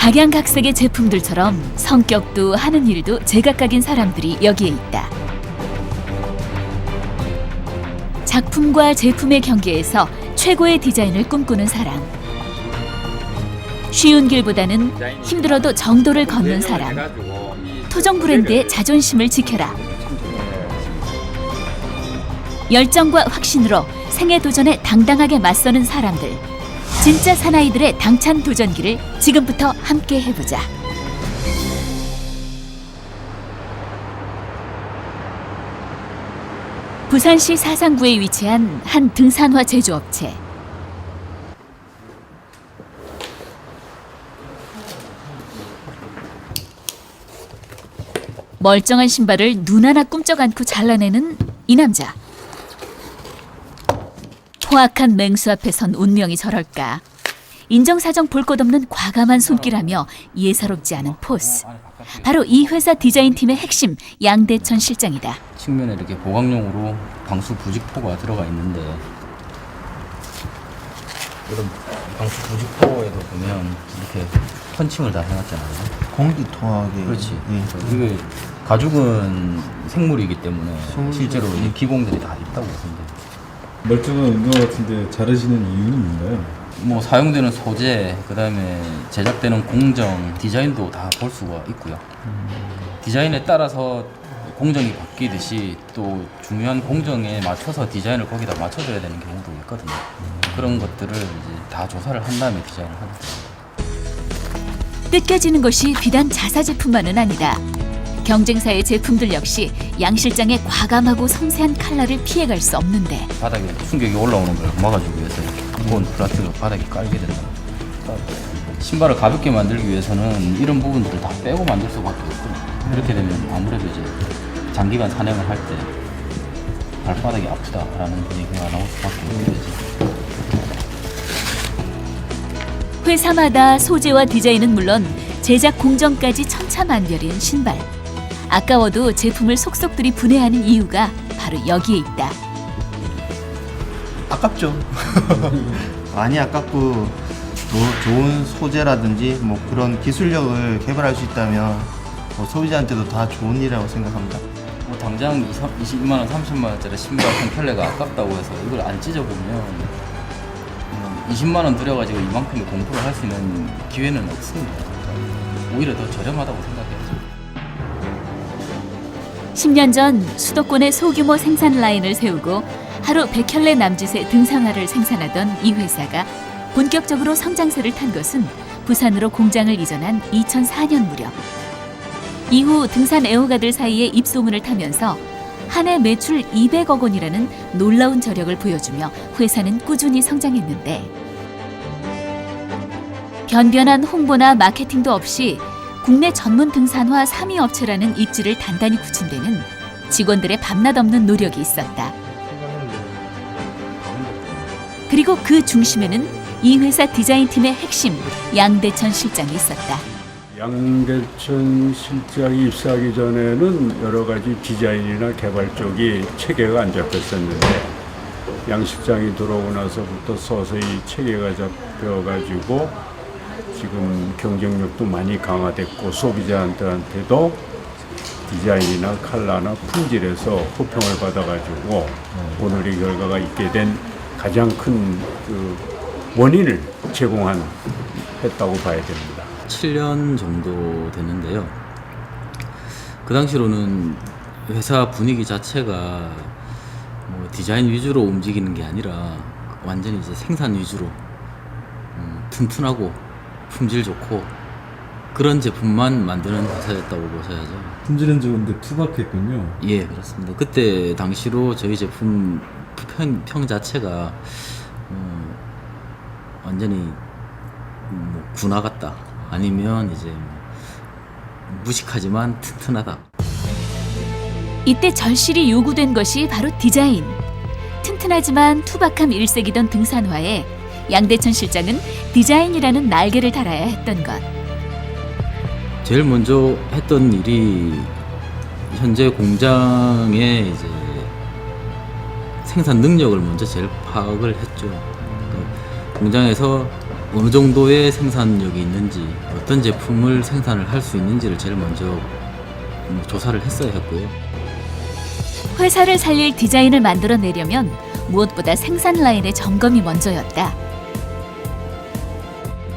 각양각색의 제품들처럼 성격도 하는 일도 제각각인 사람들이 여기에 있다. 작품과 제품의 경계에서 최고의 디자인을 꿈꾸는 사람. 쉬운 길보다는 힘들어도 정도를 걷는 사람. 토종 브랜드의 자존심을 지켜라. 열정과 확신으로 생애 도전에 당당하게 맞서는 사람들. 진짜 사나이들의 당찬 도전기를 지금부터 함께 해보자. 부산시 사상구에 위치한 한 등산화 제조업체. 멀쩡한 신발을 눈 하나 꿈쩍 않고 잘라내는 이 남자. 포악한 맹수 앞에 선 운명이 저럴까. 인정사정 볼 것 없는 과감한 손길하며 예사롭지 않은 포스. 바로 이 회사 디자인팀의 핵심 양대천 실장이다. 측면에 이렇게 보강용으로 방수 부직포가 들어가 있는데, 이런 방수 부직포에도 보면 이렇게 펀칭을 다 해놨잖아요. 공기 통하게. 그렇지. 예. 이게 가죽은 생물이기 때문에 실제로 이 기공들이 다 있다고 보는데, 멀쩡한 운동화 같은데 자르시는 이유는 뭔가요? 뭐 사용되는 소재, 그다음에 제작되는 공정, 디자인도 다 볼 수가 있고요. 디자인에 따라서 공정이 바뀌듯이 또 중요한 공정에 맞춰서 디자인을 거기다 맞춰줘야 되는 경우도 있거든요. 그런 것들을 이제 다 조사를 한 다음에 디자인을 하게 됩니다. 뜯겨지는 것이 비단 자사 제품만은 아니다. 경쟁사의 제품들 역시 양 실장의 과감하고 섬세한 칼날을 피해갈 수 없는데, 바닥에 충격이 올라오는 걸 막아주기 위해서 이렇게 두꺼운 플라스틱을 바닥에 깔게 된다. 신발을 가볍게 만들기 위해서는 이런 부분들을 다 빼고 만들 수밖에 없거든요. 그렇게 되면 아무래도 이제 장기간 산행을 할 때 발바닥이 아프다라는 얘기가 나올 수밖에 없게 되죠. 회사마다 소재와 디자인은 물론 제작 공정까지 천차만별인 신발. 아까워도 제품을 속속들이 분해하는 이유가 바로 여기에 있다. 아깝죠. 많이 아깝고 좋은 소재라든지 뭐 그런 기술력을 개발할 수 있다면 소비자한테도 다 좋은 일이라고 생각합니다. 뭐 당장 20만 원, 30만 원짜리 신발 한 켤레가 아깝다고 해서 이걸 안 찢어보면 20만 원 들여가지고 이만큼의 공부를 할 수 있는 기회는 없습니다. 오히려 더 저렴하다고 생각해요. 10년 전 수도권에 소규모 생산 라인을 세우고 하루 100켤레 남짓의 등산화를 생산하던 이 회사가 본격적으로 성장세를 탄 것은 부산으로 공장을 이전한 2004년 무렵. 이후 등산 애호가들 사이에 입소문을 타면서 한 해 매출 200억 원이라는 놀라운 저력을 보여주며 회사는 꾸준히 성장했는데, 변변한 홍보나 마케팅도 없이 국내 전문 등산화 3위 업체라는 입지를 단단히 굳힌 데는 직원들의 밤낮 없는 노력이 있었다. 그리고 그 중심에는 이 회사 디자인팀의 핵심 양대천 실장이 있었다. 양대천 실장이 입사하기 전에는 여러 가지 디자인이나 개발 쪽이 체계가 안 잡혔었는데, 양 실장이 들어오고 나서부터 서서히 체계가 잡혀가지고 지금 경쟁력도 많이 강화됐고, 소비자한테도 디자인이나 컬러나 품질에서 호평을 받아가지고 오늘 이 결과가 있게 된 가장 큰 그 원인을 했다고 봐야 됩니다. 7년 정도 됐는데요. 그 당시로는 회사 분위기 자체가 뭐 디자인 위주로 움직이는 게 아니라 완전히 이제 생산 위주로 튼튼하고 품질 좋고 그런 제품만 만드는 회사였다고 보셔야죠. 품질은 좋은데 투박했군요. 예, 그렇습니다. 그때 당시로 저희 제품 평 자체가 완전히 뭐 군화 같다, 아니면 이제 무식하지만 튼튼하다. 이때 절실히 요구된 것이 바로 디자인. 튼튼하지만 투박함 일색이던 등산화에 양대천 실장은 디자인이라는 날개를 달아야 했던 것. 제일 먼저 했던 일이 현재 공장의 이제 생산 능력을 먼저 제일 파악을 했죠. 그러니까 공장에서 어느 정도의 생산력이 있는지, 어떤 제품을 생산을 할 수 있는지를 제일 먼저 조사를 했어야 했고요. 회사를 살릴 디자인을 만들어내려면 무엇보다 생산 라인의 점검이 먼저였다.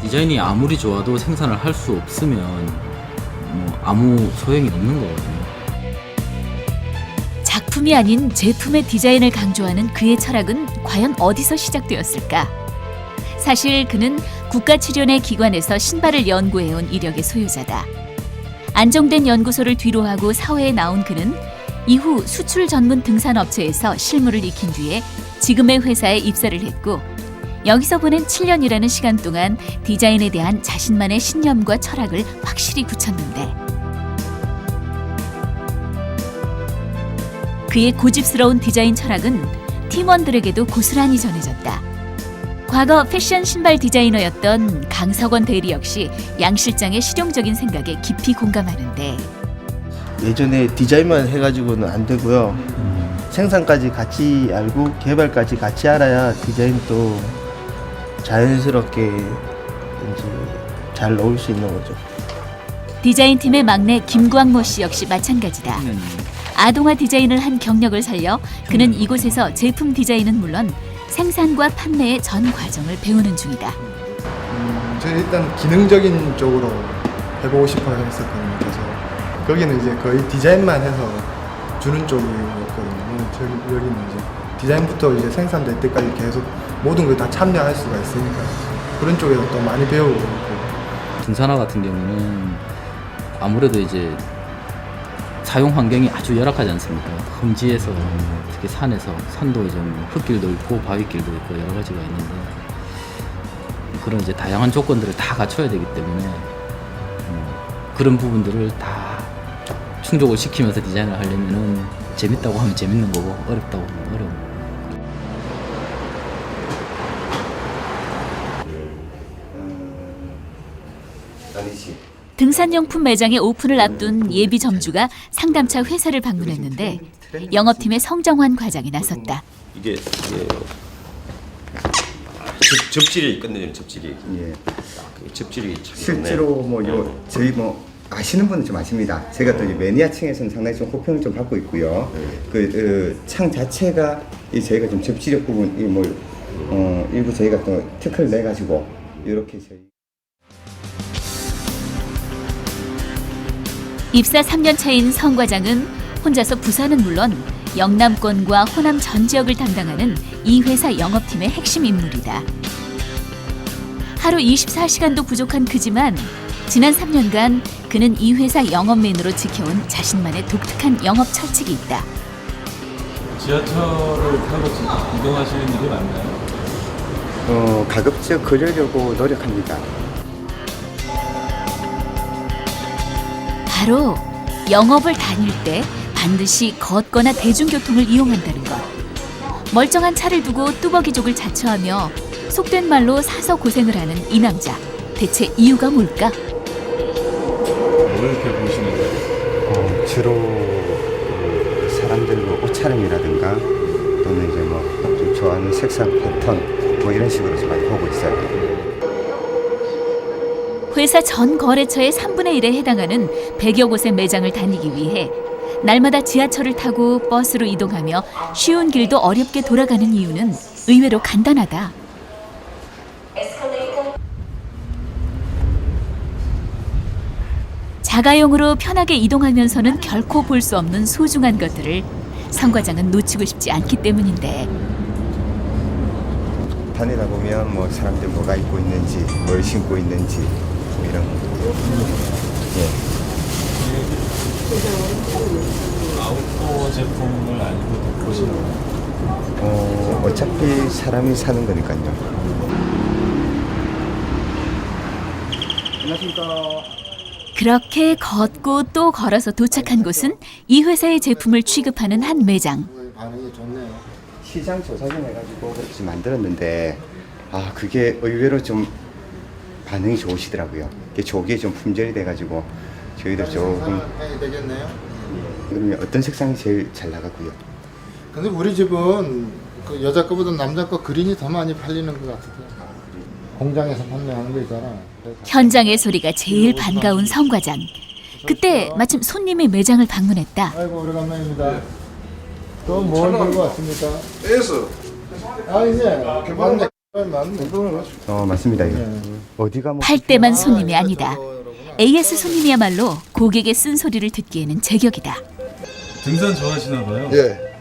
디자인이 아무리 좋아도 생산을 할 수 없으면 아무 소용이 없는 거거든요. 작품이 아닌 제품의 디자인을 강조하는 그의 철학은 과연 어디서 시작되었을까? 사실 그는 국가출연의 기관에서 신발을 연구해온 이력의 소유자다. 안정된 연구소를 뒤로하고 사회에 나온 그는 이후 수출 전문 등산업체에서 실무를 익힌 뒤에 지금의 회사에 입사를 했고, 여기서 보낸 7년이라는 시간 동안 디자인에 대한 자신만의 신념과 철학을 확실히 굳혔는데, 그의 고집스러운 디자인 철학은 팀원들에게도 고스란히 전해졌다. 과거 패션 신발 디자이너였던 강석원 대리 역시 양 실장의 실용적인 생각에 깊이 공감하는데, 예전에 디자인만 해가지고는 안 되고요. 생산까지 같이 알고 개발까지 같이 알아야 디자인도 자연스럽게 이제 잘 넣을 수 있는 거죠. 디자인팀의 막내 김광모 씨 역시 마찬가지다. 아동화 디자인을 한 경력을 살려 그는 이곳에서 제품 디자인은 물론 생산과 판매의 전 과정을 배우는 중이다. 저는 일단 기능적인 쪽으로 해보고 싶어 했었거든요. 그래서 거기는 이제 거의 디자인만 해서 주는 쪽이었거든요. 여기는 이제 디자인부터 이제 생산될 때까지 계속 모든 걸 다 참여할 수가 있으니까 그런 쪽에서 또 많이 배우고 있고. 등산화 같은 경우는 아무래도 이제 사용 환경이 아주 열악하지 않습니까? 험지에서 특히 산에서 산도 이제 흙길도 있고 바위길도 있고 여러 가지가 있는데, 그런 이제 다양한 조건들을 다 갖춰야 되기 때문에 그런 부분들을 다 충족을 시키면서 디자인을 하려면은 재밌다고 하면 재밌는 거고 어렵다고 하면 어려운 거고. 등산용품 매장의 오픈을 앞둔 예비 점주가 상담차 회사를 방문했는데 영업팀의 성정환 과장이 나섰다. 이게 접질이 끝내는 접질이. 예. 접질이 참 실제로 저희 아시는 분은 좀 아십니다. 제가 또 매니아층에서는 상당히 좀 호평을 좀 받고 있고요. 창 자체가 저희가 좀 접지력 부분 일부 저희가 또 특허를 내 가지고 이렇게 저희. 입사 3년 차인 성 과장은 혼자서 부산은 물론 영남권과 호남 전 지역을 담당하는 이 회사 영업팀의 핵심 인물이다. 하루 24시간도 부족한 그지만 지난 3년간 그는 이 회사 영업맨으로 지켜온 자신만의 독특한 영업 철칙이 있다. 지하철을 타고 이동하시는 일이 많나요? 가급적 그러려고 노력합니다. 바로 영업을 다닐 때 반드시 걷거나 대중교통을 이용한다는 것. 멀쩡한 차를 두고 뚜벅이족을 자처하며 속된 말로 사서 고생을 하는 이 남자. 대체 이유가 뭘까? 뭘 이렇게 보시는 거예요? 주로 사람들 옷차림이라든가 또는 이제 좀 좋아하는 색상 패턴 이런 식으로 좀 많이 보고 있어요. 회사 전 거래처의 3분의 1에 해당하는 100여 곳의 매장을 다니기 위해 날마다 지하철을 타고 버스로 이동하며 쉬운 길도 어렵게 돌아가는 이유는 의외로 간단하다. 자가용으로 편하게 이동하면서는 결코 볼 수 없는 소중한 것들을 성 과장은 놓치고 싶지 않기 때문인데, 다니다 보면 사람들 뭐가 입고 있는지 뭘 신고 있는지 이런 거. 아웃도어 제품을 아니고 보시는 거예요? 어차피 사람이 사는 거니까요. 안녕하십니까. 그렇게 걷고 또 걸어서 도착한 곳은 이 회사의 제품을 취급하는 한 매장. 반응이 좋네요. 시장 조사 좀 해가지고 그렇게 만들었는데 그게 의외로 좀 반응이 좋으시더라고요. 이게 조기에 좀 품절이 돼가지고 저희도 조금 해야 되겠네요. 그러면 어떤 색상이 제일 잘 나가고요? 근데 우리 집은 그 여자 거보다 남자 거 그린이 더 많이 팔리는 것 같아요. 공장에서 판매하는 거 있잖아. 현장의 소리가 제일 반가운 성 과장. 그때 마침 손님이 매장을 방문했다. 아이고 오래간만입니다. 또 뭘 들고 왔습니까? 이제 맞네. 맞습니다. 어디가 뭐 팔 때만 손님이 아니다. AS 손님이야말로 고객의 쓴소리를 듣기에는 제격이다. 등산 좋아하시나 봐요. 예.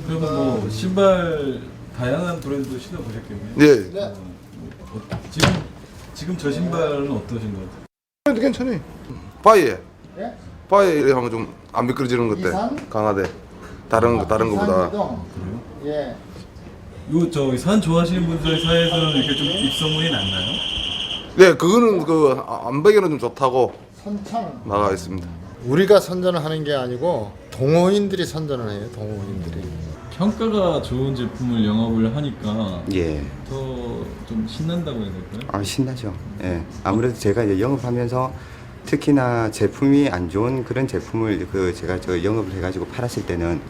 그러면 뭐 신발 다양한 브랜드 신어 보셨겠네요. 예. 지금 저 신발은 어떠신 것 같아요? 괜찮아요. 바위에 하면 좀 안 미끄러지는 것 같아. 강하대. 다른 거보다. 예. 요 저기 산 좋아하시는 분들 사이에서는 이렇게 좀 입소문이 났나요? 네, 그거는 그 암벽에는 좀 좋다고 선창. 나가 있습니다. 우리가 선전을 하는 게 아니고 동호인들이 선전을 해요. 동호인들이. 평가가 좋은 제품을 영업을 하니까 예. 더 좀 신난다고 해야 될까요? 신나죠. 예. 아무래도 제가 이제 영업하면서 특히나 제품이 안 좋은 그런 제품을 제가 영업을 해가지고 팔았을 때는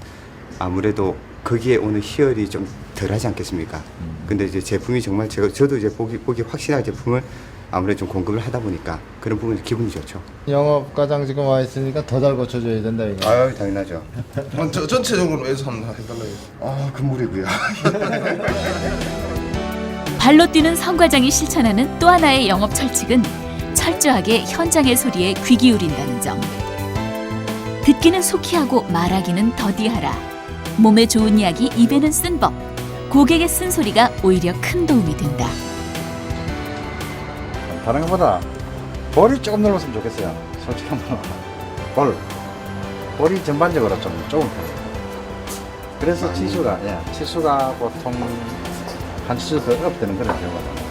아무래도 거기에 오는 희열이 좀 덜하지 않겠습니까? 근데 이제 제품이 정말 저도 이제 보기 확실한 제품을 아무래도 좀 공급을 하다 보니까 그런 부분이 기분이 좋죠. 영업과장 지금 와 있으니까 더 잘 고쳐줘야 된다 이거. 아유 당연하죠. 전체적으로 해서 한번 해달라요. 금물이고요. 발로 뛰는 성 과장이 실천하는 또 하나의 영업 철칙은 철저하게 현장의 소리에 귀 기울인다는 점. 듣기는 속히 하고 말하기는 더디하라. 몸에 좋은 약이 입에는 쓴 법. 고객의 쓴소리가 오히려 큰 도움이 된다. 다른 것보다 볼이 조금 넓었으면 좋겠어요. 솔직히 한번 볼이 전반적으로 좀 좁은 편이에요. 그래서 치수가 보통 한 치수 더 업되는 그런 경우가 많아요.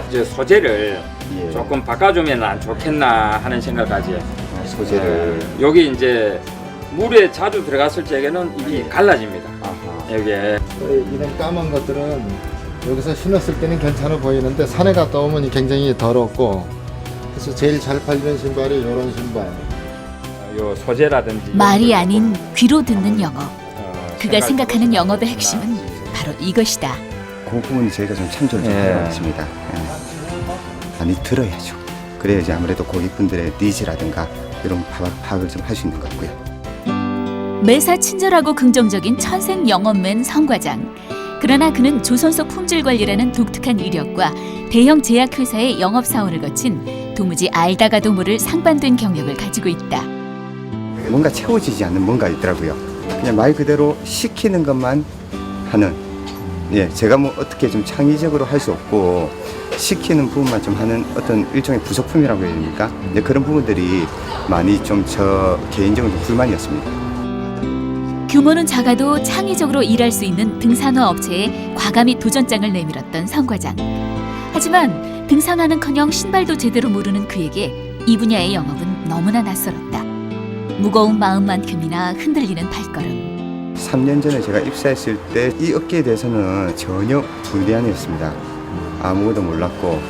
이제 소재를 예. 조금 바꿔주면 안 좋겠나 하는 생각까지. 소재를 여기 이제 물에 자주 들어갔을 적에는 이게 갈라집니다. 여기에 이런 까만 것들은 여기서 신었을 때는 괜찮아 보이는데 산에 갔다 오면 굉장히 더럽고, 그래서 제일 잘 팔리는 신발이 이런 신발. 요 소재라든지 말이 아닌 귀로 듣는 영업. 그가 생각하는 영업의 핵심은 바로 이것이다. 그 부분이 저희가 좀 참조를 좀 하고 있습니다. 많이 들어야죠. 그래야지 아무래도 고객분들의 니즈라든가 이런 파악을 좀 할 수 있는 것 같고요. 매사 친절하고 긍정적인 천생 영업맨 성 과장. 그러나 그는 조선소 품질 관리라는 독특한 이력과 대형 제약회사의 영업 사원을 거친 도무지 알다가도 모를 상반된 경력을 가지고 있다. 뭔가 채워지지 않는 뭔가 있더라고요. 그냥 말 그대로 시키는 것만 하는. 제가 뭐 어떻게 좀 창의적으로 할 수 없고 시키는 부분만 좀 하는 어떤 일종의 부속품이라고 해야 됩니까? 그런 부분들이 많이 좀 저 개인적으로 좀 불만이었습니다. 규모는 작아도 창의적으로 일할 수 있는 등산화 업체에 과감히 도전장을 내밀었던 성 과장. 하지만 등산화는커녕 신발도 제대로 모르는 그에게 이 분야의 영업은 너무나 낯설었다. 무거운 마음만큼이나 흔들리는 발걸음. 3년 전에 제가 입사했을 때 이 업계에 대해서는 전혀 불리한이었습니다. 아무것도 몰랐고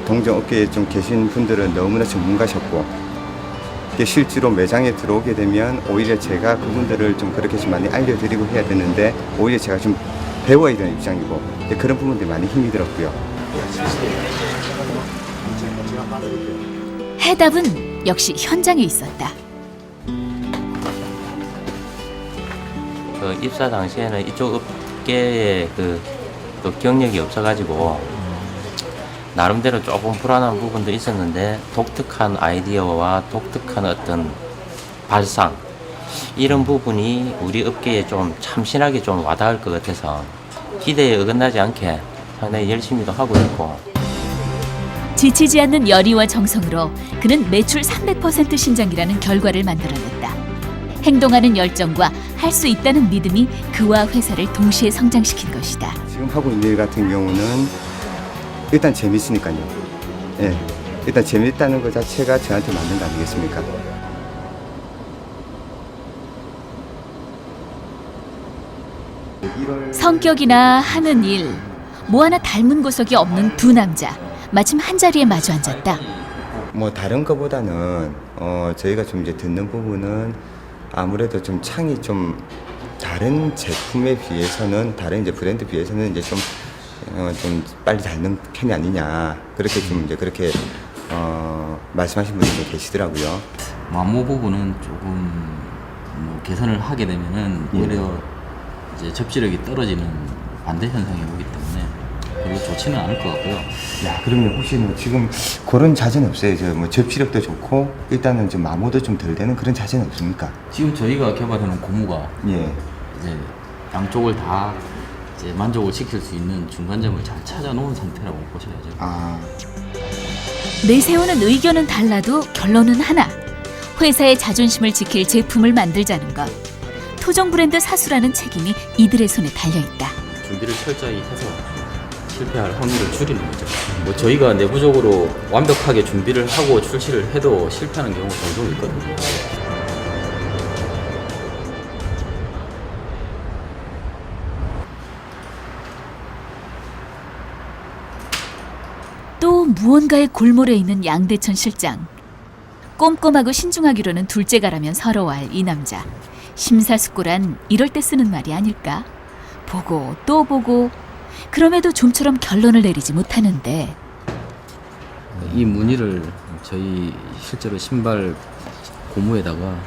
동종 업계에 좀 계신 분들은 너무나 전문가셨고, 실제로 매장에 들어오게 되면 오히려 제가 그분들을 좀 그렇게 좀 많이 알려드리고 해야 되는데 오히려 제가 좀 배워야 되는 입장이고 그런 부분들이 많이 힘이 들었고요. 해답은 역시 현장에 있었다. 입사 당시에는 이쪽 업계에 또 경력이 없어가지고 나름대로 조금 불안한 부분도 있었는데 독특한 아이디어와 독특한 어떤 발상 이런 부분이 우리 업계에 좀 참신하게 좀 와닿을 것 같아서 기대에 어긋나지 않게 상당히 열심히도 하고 있고. 지치지 않는 열의와 정성으로 그는 매출 300% 신장이라는 결과를 만들어냈다. 행동하는 열정과 할 수 있다는 믿음이 그와 회사를 동시에 성장시킨 것이다. 지금 하고 있는 일 같은 경우는 일단 재밌으니까요. 일단 재밌다는 것 자체가 저한테 맞는 거 아니겠습니까? 성격이나 하는 일, 뭐 하나 닮은 구석이 없는 두 남자. 마침 한 자리에 마주 앉았다. 뭐 다른 것보다는 저희가 좀 이제 듣는 부분은 아무래도 좀 창이 좀 다른 제품에 비해서는 다른 이제 브랜드 비해서는 이제 좀 좀 빨리 닳는 편이 아니냐 그렇게 좀 이제 그렇게 말씀하신 분들이 계시더라고요. 마모 부분은 조금 뭐 개선을 하게 되면은 오히려 이제 접지력이 떨어지는 반대 현상이 오기 때문에 별로 좋지는 않을 것 같고요. 야, 그러면 혹시 뭐 지금 그런 자재는 없어요? 저 뭐 접시력도 좋고 일단은 좀 마모도 좀 덜 되는 그런 자재는 없습니까? 지금 저희가 개발해놓은 고무가 예. 이제 양쪽을 다 이제 만족을 시킬 수 있는 중간점을 잘 찾아 놓은 상태라고 보셔야죠. 아, 내세우는 의견은 달라도 결론은 하나. 회사의 자존심을 지킬 제품을 만들자는 것. 토종 브랜드 사수라는 책임이 이들의 손에 달려있다. 준비를 철저히 해서 실패할 확률을 줄이는 거죠. 뭐 저희가 내부적으로 완벽하게 준비를 하고 출시를 해도 실패하는 경우가 종종 있거든요. 또 무언가의 골몰에 있는 양대천 실장. 꼼꼼하고 신중하기로는 둘째가라면 서러워할 이 남자. 심사숙고란 이럴 때 쓰는 말이 아닐까? 보고 또 보고 그럼에도 좀처럼 결론을 내리지 못하는데 이 무늬를 저희 실제로 신발 고무에다가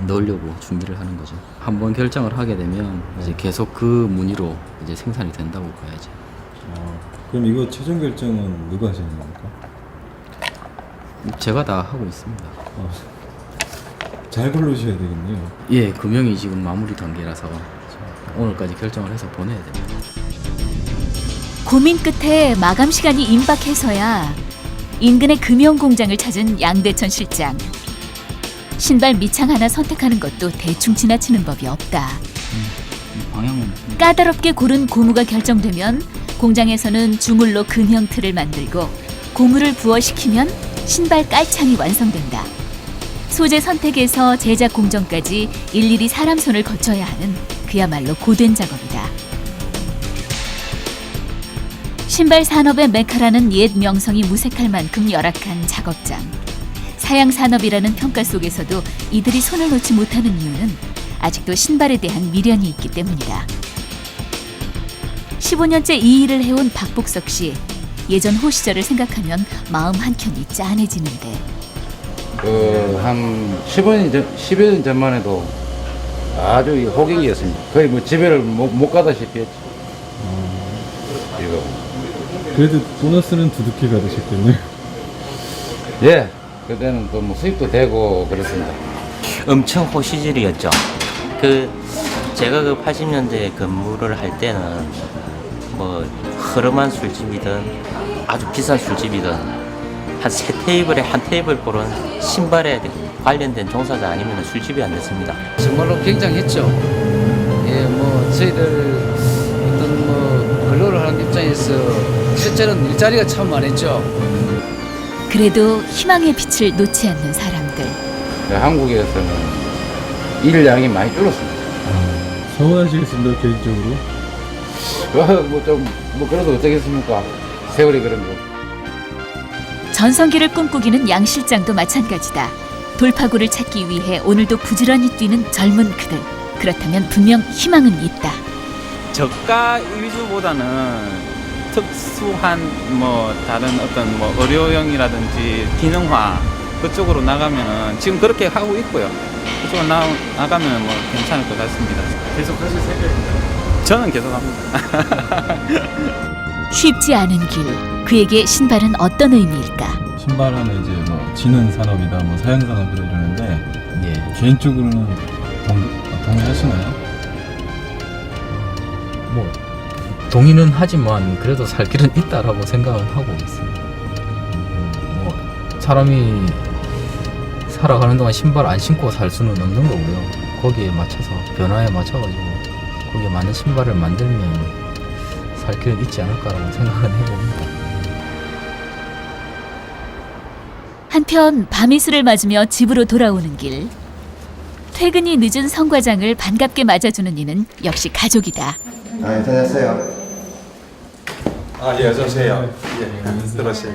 넣으려고 준비를 하는 거죠. 한번 결정을 하게 되면 이제 계속 그 무늬로 이제 생산이 된다고 봐야지. 그럼 이거 최종 결정은 누가 하시는 겁니까? 제가 다 하고 있습니다. 잘 고르셔야 되겠네요. 예, 금형이 지금 마무리 단계라서 오늘까지 결정을 해서 보내야 됩니다. 고민 끝에 마감 시간이 임박해서야 인근의 금형 공장을 찾은 양대천 실장. 신발 밑창 하나 선택하는 것도 대충 지나치는 법이 없다. 방향은 까다롭게 고른 고무가 결정되면 공장에서는 주물로 금형 틀을 만들고 고무를 부어시키면 신발 깔창이 완성된다. 소재 선택에서 제작 공정까지 일일이 사람 손을 거쳐야 하는 그야말로 고된 작업이다. 신발 산업의 메카라는 옛 명성이 무색할 만큼 열악한 작업장. 사양 산업이라는 평가 속에서도 이들이 손을 놓지 못하는 이유는 아직도 신발에 대한 미련이 있기 때문이다. 15년째 이 일을 해온 박복석 씨. 예전 호 시절을 생각하면 마음 한켠이 짠해지는데. 한 10여 년 전만 해도 아주 호객이었습니다. 거의 뭐 집에를 못 가다시피 했죠. 이거. 그래도 보너스는 두둑히 받으셨겠네요. 예, 그때는 또 뭐 수입도 되고 그렇습니다. 엄청 호시질이었죠. 제가 그 80년대에 근무를 할 때는 뭐 흐름한 술집이든 아주 비싼 술집이든 한 세 테이블에 한 테이블 볼은 신발에 관련된 종사자 아니면 술집이 안 됐습니다. 정말로 굉장했죠. 예, 뭐 저희들 어떤 뭐 근로를 하는 입장에서 실제로는 일자리가 참 많았죠. 그래도 희망의 빛을 놓지 않는 사람들. 한국에서는 일량이 많이 줄었습니다. 서운하시겠습니다, 개인적으로. 뭐 그래도 어쩌겠습니까? 세월이 그런 거. 전성기를 꿈꾸기는 양 실장도 마찬가지다. 돌파구를 찾기 위해 오늘도 부지런히 뛰는 젊은 그들. 그렇다면 분명 희망은 있다. 저가 위주보다는 특수한 뭐 다른 어떤 뭐 의료용이라든지 기능화 그쪽으로 나가면은 지금 그렇게 하고 있고요. 그쪽으로 나가면 뭐 괜찮을 것 같습니다. 계속 하실 생각입니다. 저는 계속 합니다. 쉽지 않은 길. 그에게 신발은 어떤 의미일까? 신발하면 이제 뭐 지능 산업이다, 뭐 사양 산업이다 이러는데 예, 개인적으로는 동의하시나요? 뭐 동의는 하지만 그래도 살 길은 있다라고 생각은 하고 있습니다. 뭐 사람이 살아가는 동안 신발 안 신고 살 수는 없는 거고요. 거기에 맞춰서 변화에 맞춰가지고 거기에 맞는 신발을 만들면 살 길은 있지 않을까라고 생각은 해봅니다. 한편 밤이슬을 맞으며 집으로 돌아오는 길. 퇴근이 늦은 성 과장을 반갑게 맞아주는 이는 역시 가족이다. 안녕하세요. 예, 어서오세요. 예, 들어오세요.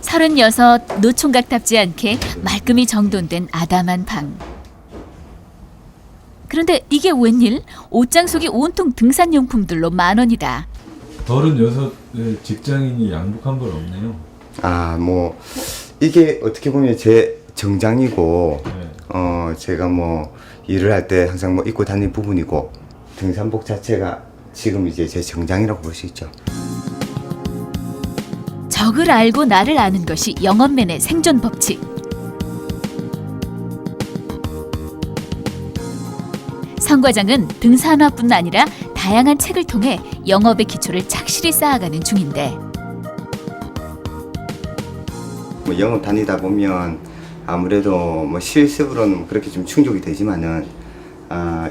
36 노총각답지 않게 말끔히 정돈된 아담한 방. 그런데 이게 웬일? 옷장 속이 온통 등산용품들로 만원이다. 36의 직장인이 양복한 벌 없네요. 아, 뭐 이게 어떻게 보면 제 정장이고 제가 뭐 일을 할 때 항상 뭐 입고 다니는 부분이고 등산복 자체가 지금 이제 제 정장이라고 볼 수 있죠. 적을 알고 나를 아는 것이 영업맨의 생존 법칙. 성 과장은 등산화뿐 아니라 다양한 책을 통해 영업의 기초를 착실히 쌓아가는 중인데 뭐 영업 다니다 보면 아무래도 뭐 실습으로는 그렇게 좀 충족이 되지만은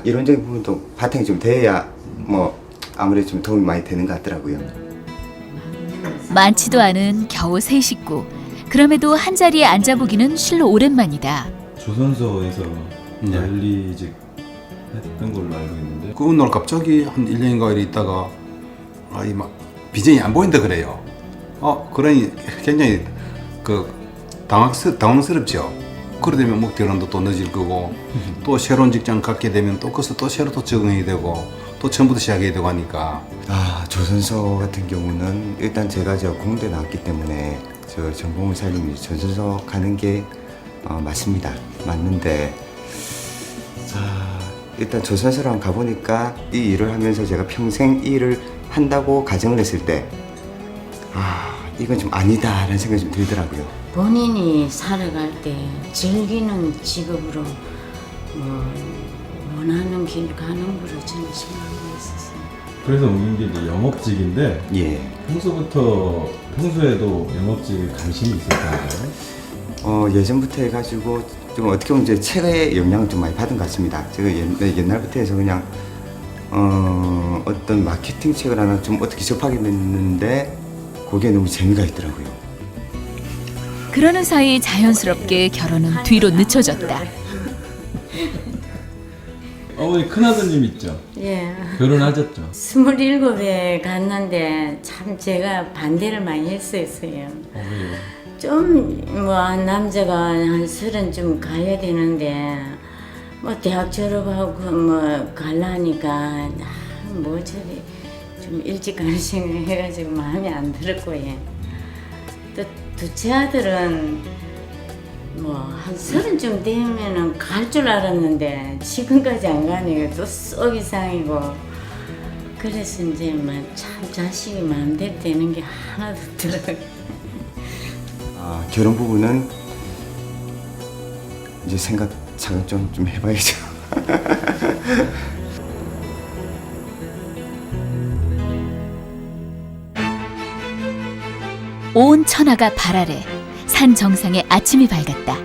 이론적인 부분도 바탕이 좀 돼야 뭐 아무래도 좀 도움이 많이 되는 것 같더라고요. 많지도 않은 겨우 3식구. 그럼에도 한자리에 앉아보기는 실로 오랜만이다. 조선소에서 관리직 했던 걸로 알고 있는데 그 오늘 갑자기 한 1년인가 이래 있다가 막 비전이 안 보인다 그래요. 그러니 굉장히 당황스럽죠. 그러다 보면 목표론도 또 늦을 거고 또 새로운 직장 갖게 되면 또 거기서 또 새로 또 적응해야 되고 또 처음부터 시작해야 되고 하니까. 조선소 같은 경우는 일단 제가 공대 나왔기 때문에 저 전공을 살리면 조선소 가는 게 맞습니다. 맞는데 일단 조선소랑 가보니까 이 일을 하면서 제가 평생 이 일을 한다고 가정을 했을 때 이건 좀 아니다라는 생각이 좀 들더라고요. 본인이 살아갈 때 즐기는 직업으로 원하는 길 가는 거로 저는 생각하고 있었어요. 그래서 옮긴 게 이제 영업직인데 평소에도 영업직에 관심이 있었나요? 예전부터 해가지고 좀 어떻게 보면 이제 책의 영향을 좀 많이 받은 것 같습니다. 제가 옛날부터 해서 그냥 어떤 마케팅 책을 하나 좀 어떻게 접하게 됐는데 거기에 너무 재미가 있더라고요. 그러는 사이 자연스럽게 결혼은 뒤로 늦춰졌다. 어머니 큰아드님 있죠? 예. 결혼하셨죠? 27에 갔는데 참 제가 반대를 많이 했었어요. 좀 뭐 남자가 한 30쯤 가야 되는데 뭐 대학 졸업하고 뭐 갈라니까 뭐 저리 좀 일찍 가는 생각을 해가지고 마음에 안 들었고요. 또 둘째 아들은 뭐 한 30쯤 되면은 갈 줄 알았는데 지금까지 안 가니까 또 썩 이상이고 그래서 이제 참 자식이 마음대로 되는 게 하나도 없더라고요. 결혼 부분은 이제 생각 차근 좀 해봐야죠. 온 천하가 발 아래 산 정상에 아침이 밝았다.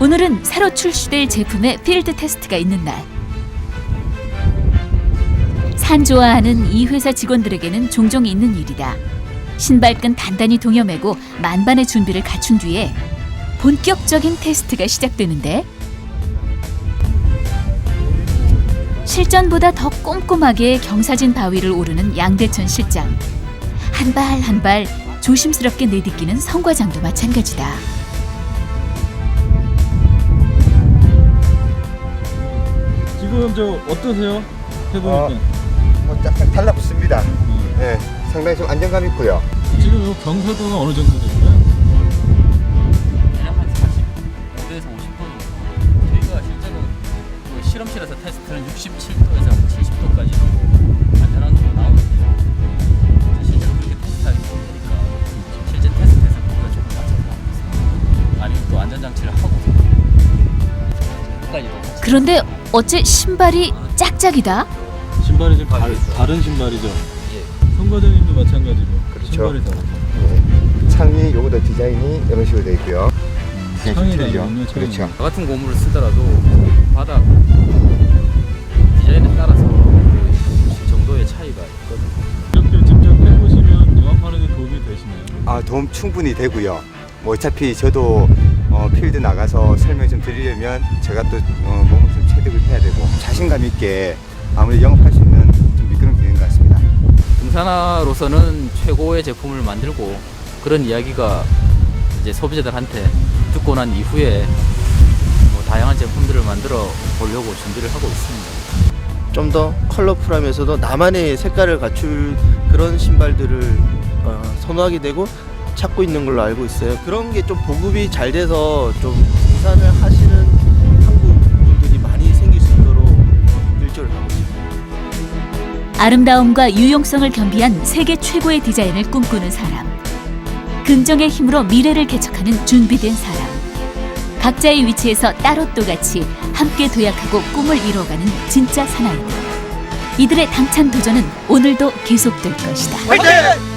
오늘은 새로 출시될 제품의 필드 테스트가 있는 날. 산 좋아하는 이 회사 직원들에게는 종종 있는 일이다. 신발끈 단단히 동여매고 만반의 준비를 갖춘 뒤에 본격적인 테스트가 시작되는데 실전보다 더 꼼꼼하게 경사진 바위를 오르는 양대천 실장. 한 발 한 발 조심스럽게 내딛기는 성 과장도 마찬가지다. 지금 어떠세요? 해보니까 약간 달라붙습니다. 네, 상당히 좀 안정감 있고요. 지금 경사도가 어느 정도 될까요? 대략 한 45에서 50% 정도. 저희가 실제로 실험실에서 테스트는 67도에서 70도까지 안전한 거 나오는데 실제로 그렇게 테스트하기 힘드니까 실제 테스트에서 우리가 조금 맞춰서 아니면 또 안전장치를 하고 끝까지도. 그런데 어째 신발이 짝짝이다? 신발이 좀 다른 신발이죠? 예. 성 과장님도 마찬가지로 그렇죠. 신발이 다르죠. 창이 요거도 디자인이 이런 식으로 되어 있고요. 창이 다르군요. 그렇죠. 같은 고무를 쓰더라도 바닥 디자인에 따라서 그 정도의 차이가 있거든요. 이렇게 직접 해보시면 영업하는 데 도움이 되시나요? 도움 충분히 되고요. 뭐 어차피 저도 필드 나가서 설명 좀 드리려면 제가 또 몸을 좀 체득을 해야 되고 자신감 있게 아무리 영업할 수 있는 좀 미끄럼이 되는 것 같습니다. 등산화로서는 최고의 제품을 만들고 그런 이야기가 이제 소비자들한테 듣고 난 이후에 뭐 다양한 제품들을 만들어 보려고 준비를 하고 있습니다. 좀 더 컬러풀하면서도 나만의 색깔을 갖출 그런 신발들을 선호하게 되고 찾고 있는 걸로 알고 있어요. 그런 게 좀 보급이 잘 돼서 좀 등산을 하시는 한국 분들이 많이 생길 수 있도록 일조를 하고 있습니다. 아름다움과 유용성을 겸비한 세계 최고의 디자인을 꿈꾸는 사람. 긍정의 힘으로 미래를 개척하는 준비된 사람. 각자의 위치에서 따로 또 같이 함께 도약하고 꿈을 이뤄가는 진짜 사나이들. 이들의 당찬 도전은 오늘도 계속될 것이다. 화이팅!